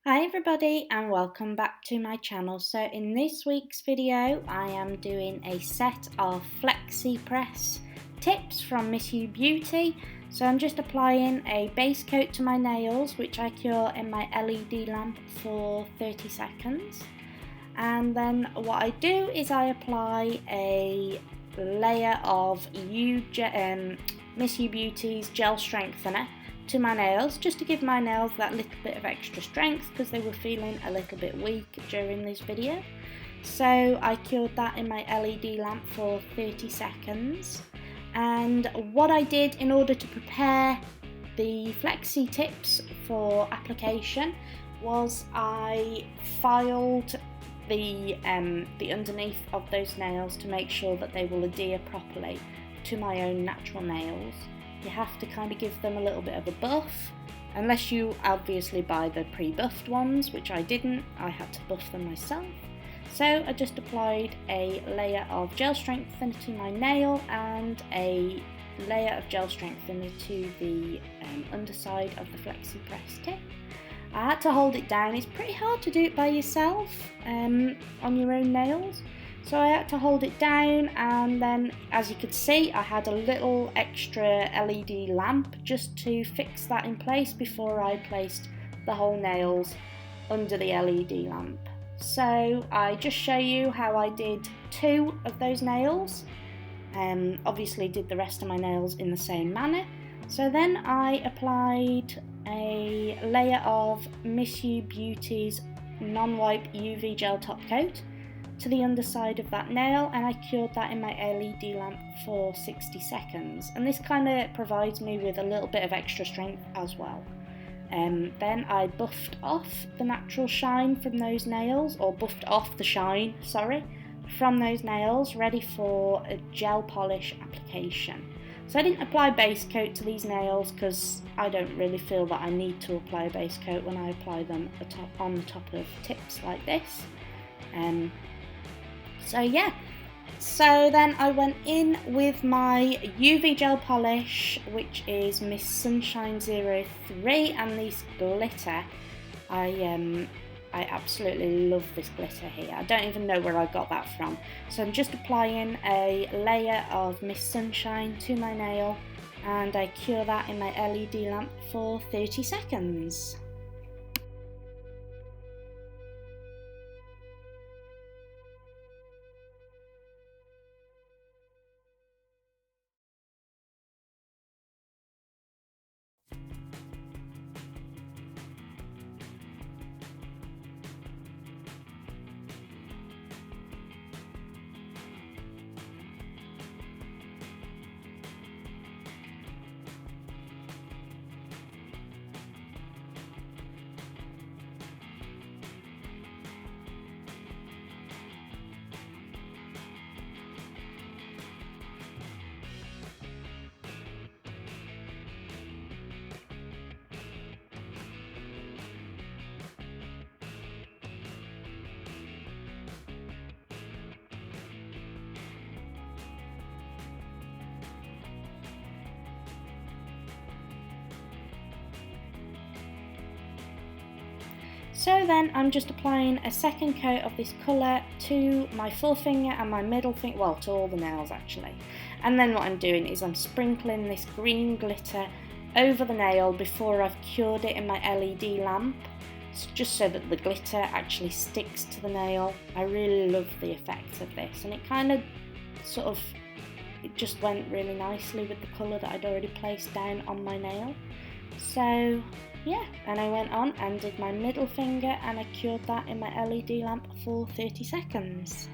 Hi everybody and welcome back to my channel. So in this week's video I am doing a set of Flexi press tips from Missu Beauty. So I'm just applying a base coat to my nails which I cure in my LED lamp for 30 seconds. And then what I do is I apply a layer of Missu Beauty's gel strengthener to my nails, just to give my nails that little bit of extra strength because they were feeling a little bit weak during this video. So I cured that in my LED lamp for 30 seconds. And what I did in order to prepare the Flexi tips for application was I filed the underneath of those nails to make sure that they will adhere properly to my own natural nails. You have to kind of give them a little bit of a buff, unless you obviously buy the pre-buffed ones, which I didn't. I had to buff them myself. So I just applied a layer of gel strengthener to my nail and a layer of gel strengthener to the underside of the Flexi press tip. I had to hold it down. It's pretty hard to do it by yourself on your own nails. So I had to hold it down, and then as you could see I had a little extra LED lamp just to fix that in place before I placed the whole nails under the LED lamp. So I just show you how I did 2 of those nails. Obviously did the rest of my nails in the same manner. So then I applied a layer of Missu Beauty's non-wipe UV gel top coat to the underside of that nail, and I cured that in my LED lamp for 60 seconds, and this kind of provides me with a little bit of extra strength as well. Then I buffed off the natural shine from those nails, or buffed off the shine, sorry, from those nails, ready for a gel polish application. So I didn't apply base coat to these nails because I don't really feel that I need to apply a base coat when I apply them on the top of tips like this. So yeah, so then I went in with my UV gel polish, which is Miss Sunshine 03, and this glitter. I absolutely love this glitter here. I don't even know where I got that from. So I'm just applying a layer of Miss Sunshine to my nail, and I cure that in my LED lamp for 30 seconds. So then I'm just applying a second coat of this colour to my forefinger and my middle finger, well, to all the nails actually. And then what I'm doing is I'm sprinkling this green glitter over the nail before I've cured it in my LED lamp, just so that the glitter actually sticks to the nail. I really love the effect of this, and it kind of it just went really nicely with the colour that I'd already placed down on my nail. So yeah, and I went on and did my middle finger and I cured that in my LED lamp for 30 seconds.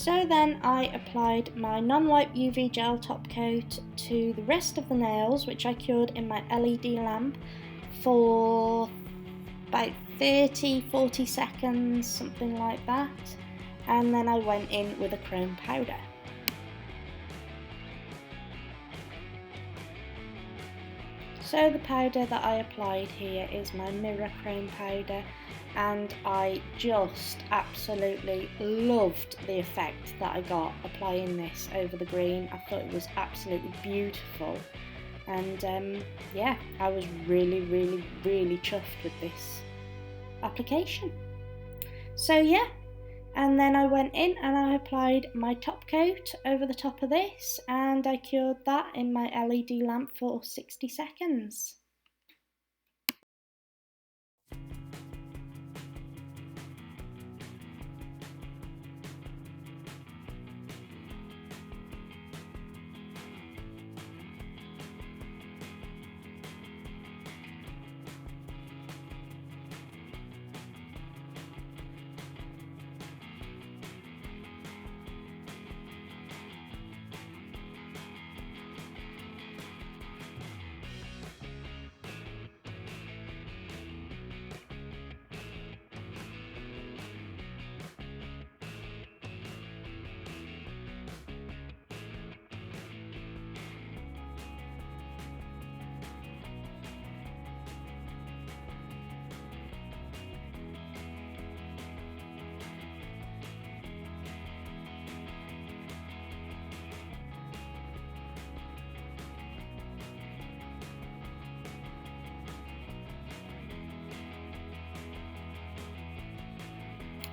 So then I applied my non-wipe UV gel top coat to the rest of the nails, which I cured in my LED lamp for about 30-40 seconds, something like that, and then I went in with a chrome powder. So the powder that I applied here is my mirror chrome powder, and I just absolutely loved the effect that I got applying this over the green. I thought it was absolutely beautiful, and yeah, I was really chuffed with this application. So yeah, and then I went in and I applied my top coat over the top of this, and I cured that in my LED lamp for 60 seconds.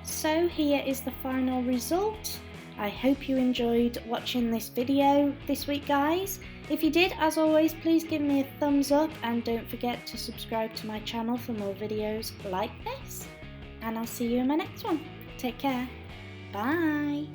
So here is the final result. I hope you enjoyed watching this video this week, guys. If you did, as always, please give me a thumbs up and don't forget to subscribe to my channel for more videos like this. And I'll see you in my next one. Take care. Bye.